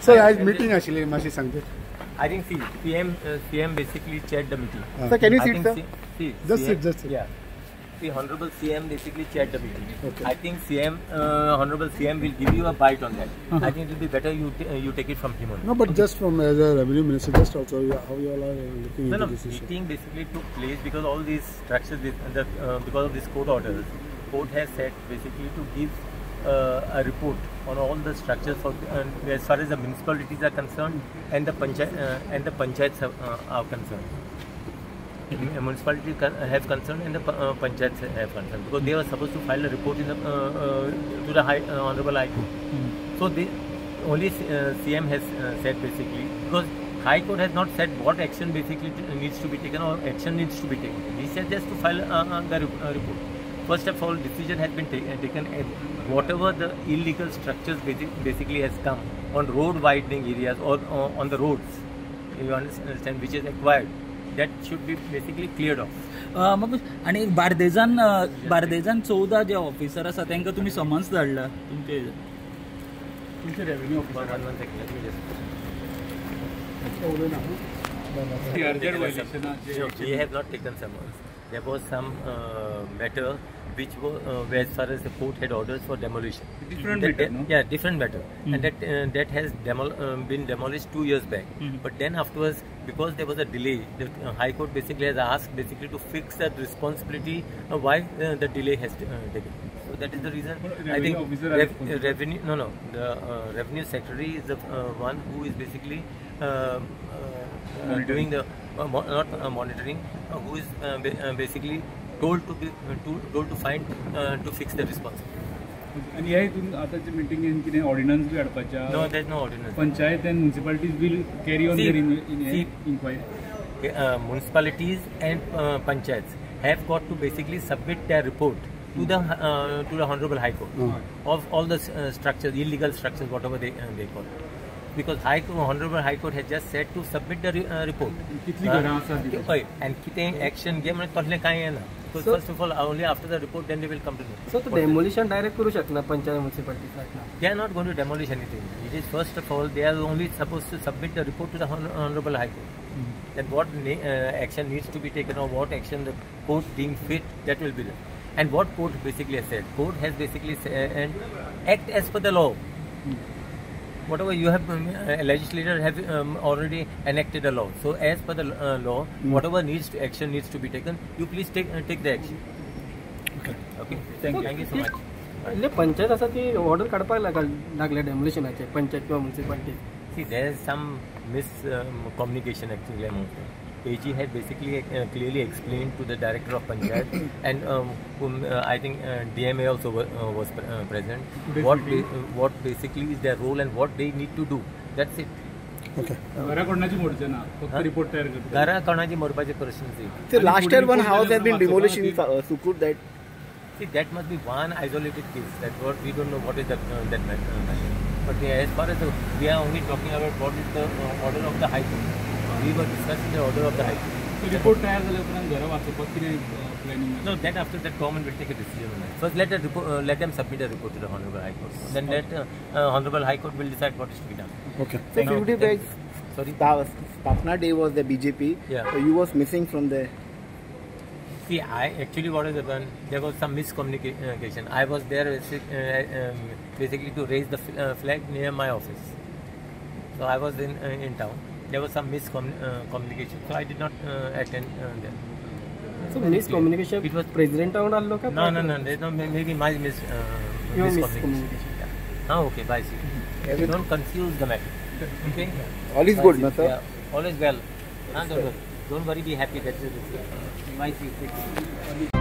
So आज meeting actually माशी सांगते. I think CM basically chaired the meeting. Sir, can you sit, sir? Just sit. Yeah. The Honorable CM basically chaired the meeting. Okay. I think Honorable CM will give you a bite on that. I think it will be better you take it from him only. No, but just from as a revenue minister, just also how you all are looking into this issue. Meeting basically took place because all these structures, because of this court orders, court has said basically to give a report on all the structures for as far as the municipalities are concerned and the panchayats are concerned. Municipality have concerned and the panchayats have concerned, because they were supposed to file a report in the to the Honorable High Court. So they only CM has said basically, because High Court has not said what action basically needs to be taken or action needs to be taken. He said just to file the report. First of all, decision has been taken, and whatever the illegal structures basically has come on road widening areas or on the roads, you understand, which is acquired, that should be basically cleared off. मग आणि बार्देजान 14 जे officer आसा तांकां तुमी summons धाडला तुमचे revenue We have not taken summons. There was some matter which was as far as the court had orders for demolition. Different matter, no? Yeah, different matter, and that has been demolished 2 years back. But then afterwards, because there was a delay, the High Court basically has asked basically to fix that responsibility why the delay has taken. So that is the reason. I think revenue. No. The revenue secretary is the one who is basically doing the not monitoring. Who is basically told to find to fix the responsibility. आणि ह्या हितून आतांच्या मिटिंगेन कितें ordinance बी हाडपाच्या? No, there is no ordinance. Panchayat and municipalities will carry on their inquiry. Municipalities and panchayats have got to basically submit their report to the Honorable High Court of all the structures, illegal structures, whatever they call it. Because Honorable High Court has just said to submit the report. And कितें action घे म्हणजे तसलें कांय येना. So first of all, only after the report, then they will come to know. So the demolition direct करू शकना panchayat municipalities right now. They are not going to demolish anything. It is first of all, they are only supposed to submit the report to the Honorable High Court. Then what action needs to be taken or what action the court deems fit, that will be done. And what court basically has said, court has basically said and act as per the law. Whatever you have, legislators have already enacted a law. So as per the law, whatever action needs to be taken, you please take the action. Okay. Thank you so much. म्हणजे पंचायत असा ती order काढपाक लागल्या डेमोलिशनाचे पंचायत किंवा municipality. See, there is some miscommunication actually among them. AG had basically clearly explained to the director of Panchayat and I think DMA also was present what basically is their role and what they need to do. That's it. Okay. घरा कोणाची मोडचे ना, फक्त report तयार करतात. घरा कोणाची मोडपाचे प्रश्न नाही. So last year one house has been demolished in Sukur. That must be one isolated case. That's what we don't know what is that matter. But as far as we are only talking about what is the order of the High Court. We were discussing the order of the High Court. Report तयार झाल्यापर्यंत घरा वाचोवपाक कितें planning? No, that after that government will take a decision on that. First let them submit a report to the Honorable High Court. Then that Honorable High Court will decide what is to be done. Okay. So few days back, sorry. Stapna Day was the BJP. Yeah. So you was missing from there. See, what has happened, there was some miscommunication. I was there basically to raise the flag near my office. So I was in town. There was some miscommunication. So I did not attend there. So miscommunication. It was president around allo ka? No. There's no maybe my miscommunication. Yeah. Okay. Bye. See. Don't confuse the matter. Okay. All is good, no sir? Yeah. All is well. Don't worry. Be happy. That's it. Bye. See.